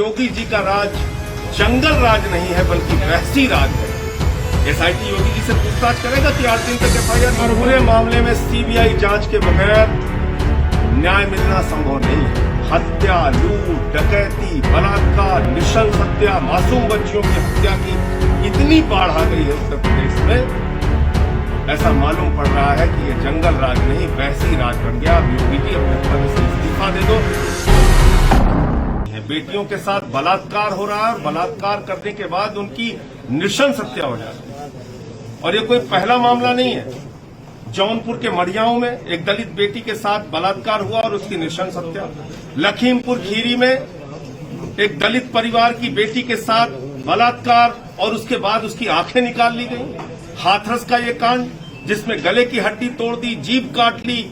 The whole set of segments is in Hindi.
योगी जी का राज जंगल राज नहीं है बल्कि वैसी राज है। एसआईटी योगी जी से पूछताछ करेगा कि 8 दिन तक एफआईआर। पूरे मामले में सीबीआई जांच के बगैर न्याय मिलना संभव नहीं है। हत्या, लूट, डकैती, बलात्कार, नृशंस हत्या, मासूम बच्चियों की हत्या की इतनी बाढ़ आ गई है उत्तर प्रदेश में, ऐसा मालूम पड़ रहा है कि ये जंगल राज नहीं वैसी राज बन गया। अब योगी जी अपने पद से इस्तीफा दे दो। बेटियों के साथ बलात्कार हो रहा है और बलात्कार करने के बाद उनकी नृशंस हत्या हो जाती है। और ये कोई पहला मामला नहीं है। जौनपुर के मड़ियाओं में एक दलित बेटी के साथ बलात्कार हुआ और उसकी नृशंस हत्या। लखीमपुर खीरी में एक दलित परिवार की बेटी के साथ बलात्कार और उसके बाद उसकी आंखें निकाल ली गई। हाथरस का ये कांड जिसमें गले की हड्डी तोड़ दी, जीभ काट ली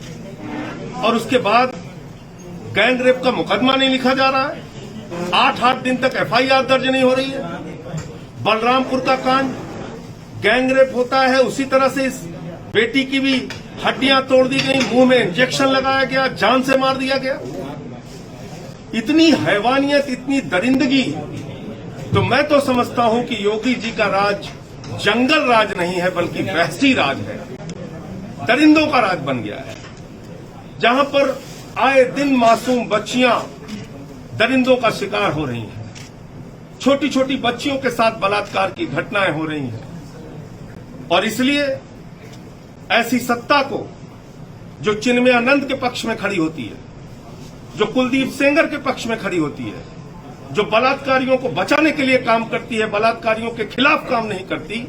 और उसके बाद गैंग रेप का मुकदमा नहीं लिखा जा रहा है। 8 दिन तक एफआईआर दर्ज नहीं हो रही है। बलरामपुर का कांड, गैंग रेप होता है, उसी तरह से इस बेटी की भी हड्डियां तोड़ दी गई, मुंह में इंजेक्शन लगाया गया, जान से मार दिया गया। इतनी हैवानियत, इतनी दरिंदगी। तो मैं तो समझता हूं कि योगी जी का राज जंगल राज नहीं है बल्कि वैसी राज है। दरिंदों का राज बन गया है, जहां पर आए दिन मासूम बच्चियां दरिंदों का शिकार हो रही हैं। छोटी छोटी बच्चियों के साथ बलात्कार की घटनाएं हो रही हैं। और इसलिए ऐसी सत्ता को जो चिन्मयानंद के पक्ष में खड़ी होती है, जो कुलदीप सेंगर के पक्ष में खड़ी होती है, जो बलात्कारियों को बचाने के लिए काम करती है, बलात्कारियों के खिलाफ काम नहीं करती,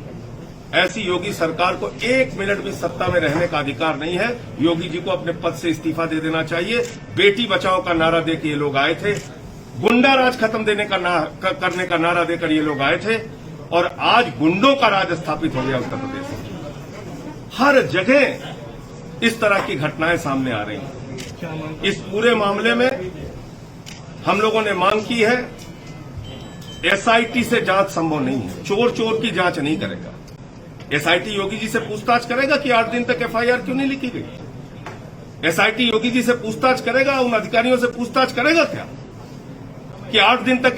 ऐसी योगी सरकार को 1 मिनट भी सत्ता में रहने का अधिकार नहीं है। योगी जी को अपने पद से इस्तीफा दे देना चाहिए। बेटी बचाओ का नारा देकर ये लोग आए थे, गुंडा राज खत्म करने का नारा देकर ये लोग आए थे और आज गुंडों का राज स्थापित हो गया उत्तर प्रदेश में। हर जगह इस तरह की घटनाएं सामने आ रही हैं। इस पूरे मामले में हम लोगों ने मांग की है, एसआईटी से जांच संभव नहीं है। चोर चोर की जांच नहीं करेगा। एसआईटी योगी जी से पूछताछ करेगा कि 8 दिन तक एफआईआर क्यों नहीं लिखी गई। एसआईटी योगी जी से पूछताछ करेगा, उन अधिकारियों से पूछताछ करेगा क्या कि 8 दिन तक,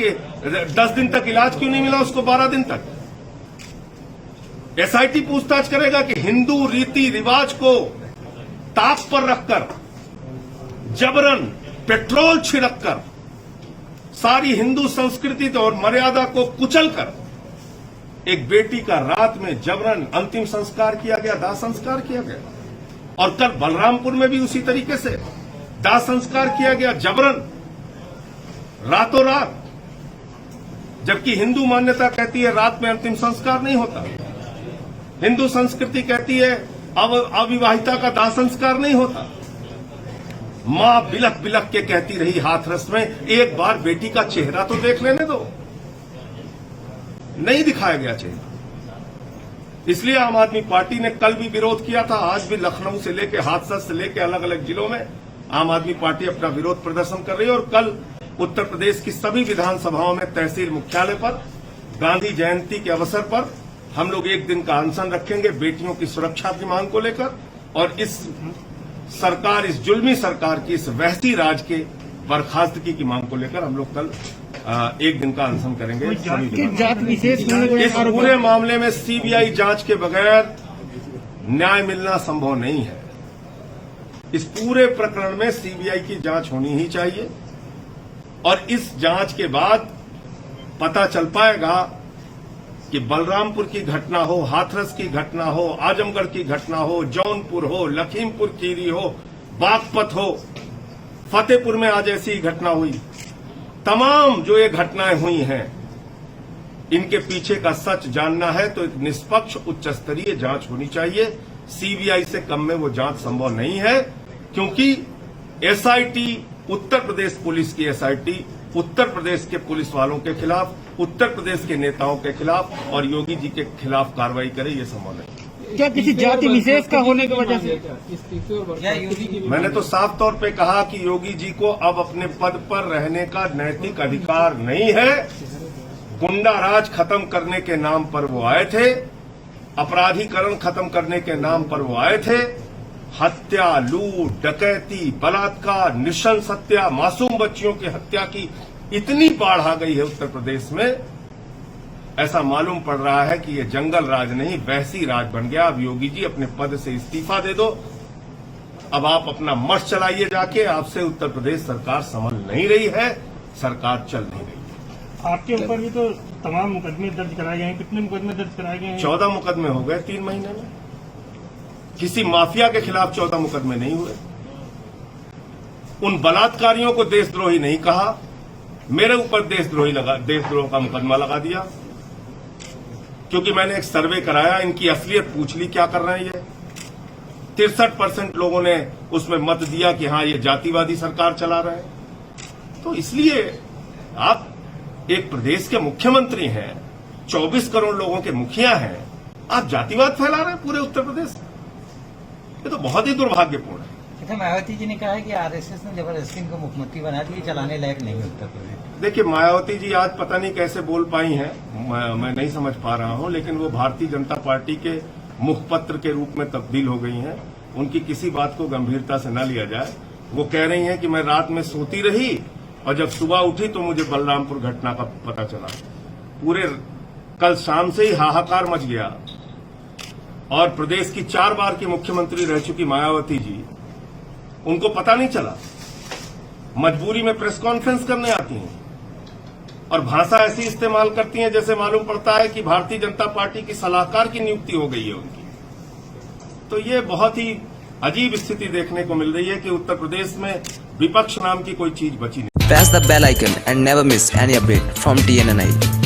10 दिन तक इलाज क्यों नहीं मिला उसको 12 दिन तक। एसआईटी पूछताछ करेगा कि हिंदू रीति रिवाज को ताक पर रखकर, जबरन पेट्रोल छिड़ककर, सारी हिंदू संस्कृति और मर्यादा को कुचलकर एक बेटी का रात में जबरन अंतिम संस्कार किया गया, दाह संस्कार किया गया। और कल बलरामपुर में भी उसी तरीके से दाह संस्कार किया गया, जबरन, रातों रात। जबकि हिंदू मान्यता कहती है रात में अंतिम संस्कार नहीं होता। हिंदू संस्कृति कहती है अविवाहिता का दाह संस्कार नहीं होता। मां बिलख बिलख के कहती रही हाथरस में, एक बार बेटी का चेहरा तो देख लेने दो। नहीं दिखाया गया चेहरा। इसलिए आम आदमी पार्टी ने कल भी विरोध किया था, आज भी लखनऊ से लेकर हाथरस से लेकर अलग अलग जिलों में आम आदमी पार्टी अपना विरोध प्रदर्शन कर रही है। और कल उत्तर प्रदेश की सभी विधानसभाओं में तहसील मुख्यालय पर गांधी जयंती के अवसर पर हम लोग 1 दिन का अनशन रखेंगे बेटियों की सुरक्षा की मांग को लेकर। और इस सरकार, इस जुल्मी सरकार की, इस वैसी राज के बर्खास्तगी की मांग को लेकर हम लोग कल 1 दिन का अनशन करेंगे। जांच विशेष इस पूरे मामले में सीबीआई जांच के बगैर न्याय मिलना संभव नहीं है। इस पूरे प्रकरण में सीबीआई की जांच होनी ही चाहिए और इस जांच के बाद पता चल पाएगा कि बलरामपुर की घटना हो, हाथरस की घटना हो, आजमगढ़ की घटना हो, जौनपुर हो, लखीमपुर खीरी हो, बागपत हो, फतेहपुर में आज ऐसी घटना हुई, तमाम जो ये घटनाएं हुई हैं, इनके पीछे का सच जानना है तो एक निष्पक्ष उच्च स्तरीय जांच होनी चाहिए। सीबीआई से कम में वो जांच संभव नहीं है, क्योंकि एसआईटी, उत्तर प्रदेश पुलिस की एसआईटी उत्तर प्रदेश के पुलिस वालों के खिलाफ, उत्तर प्रदेश के नेताओं के खिलाफ और योगी जी के खिलाफ कार्रवाई करे, ये संभव नहीं। क्या किसी जाति विशेष का होने की वजह से? मैंने तो साफ तौर पे कहा कि योगी जी को अब अपने पद पर रहने का नैतिक अधिकार नहीं है। गुंडा राज खत्म करने के नाम पर वो आए थे, अपराधीकरण खत्म करने के नाम पर वो आए थे। हत्या, लूट, डकैती, बलात्कार, नृशंस हत्या, मासूम बच्चियों की हत्या की इतनी बाढ़ आ गई है उत्तर प्रदेश में, ऐसा मालूम पड़ रहा है कि ये जंगल राज नहीं वैसी राज बन गया। अब योगी जी अपने पद से इस्तीफा दे दो, अब आप अपना मश चलाइए जाके, आपसे उत्तर प्रदेश सरकार संभल नहीं रही है, सरकार चल नहीं रही है। आपके ऊपर भी तो तमाम मुकदमे दर्ज कराए गए हैं। कितने मुकदमे दर्ज कराए गए हैं? 14 मुकदमे हो गए 3 महीने में। किसी माफिया के खिलाफ 14 मुकदमे नहीं हुए। उन बलात्कारियों को देशद्रोही नहीं कहा, मेरे ऊपर देशद्रोह का मुकदमा लगा दिया, क्योंकि मैंने एक सर्वे कराया, इनकी असलियत पूछ ली क्या कर रहे हैं ये। 63% लोगों ने उसमें मत दिया कि हां ये जातिवादी सरकार चला रहे हैं। तो इसलिए आप एक प्रदेश के मुख्यमंत्री हैं, 24 करोड़ लोगों के मुखिया हैं, आप जातिवाद फैला रहे हैं पूरे उत्तर प्रदेश में। ये तो बहुत ही दुर्भाग्यपूर्ण है। अच्छा, मायावती जी ने कहा है कि आरएसएस ने जबरदस्ती इनको मुख्यमंत्री बना दिया, चलाने लायक नहीं है उत्तर प्रदेश। देखिए, मायावती जी आज पता नहीं कैसे बोल पाई हैं, मैं नहीं समझ पा रहा हूं, लेकिन वो भारतीय जनता पार्टी के मुखपत्र के रूप में तब्दील हो गई हैं। उनकी किसी बात को गंभीरता से न लिया जाए। वो कह रही हैं कि मैं रात में सोती रही और जब सुबह उठी तो मुझे बलरामपुर घटना का पता चला। पूरे कल शाम से ही हाहाकार मच गया और प्रदेश की 4 बार की मुख्यमंत्री रह चुकी मायावती जी, उनको पता नहीं चला। मजबूरी में प्रेस कॉन्फ्रेंस करने आती हैं और भाषा ऐसी इस्तेमाल करती हैं जैसे मालूम पड़ता है कि भारतीय जनता पार्टी की सलाहकार की नियुक्ति हो गई है उनकी। तो ये बहुत ही अजीब स्थिति देखने को मिल रही है कि उत्तर प्रदेश में विपक्ष नाम की कोई चीज बची नहीं। Press the bell icon and never miss any update from TNNI.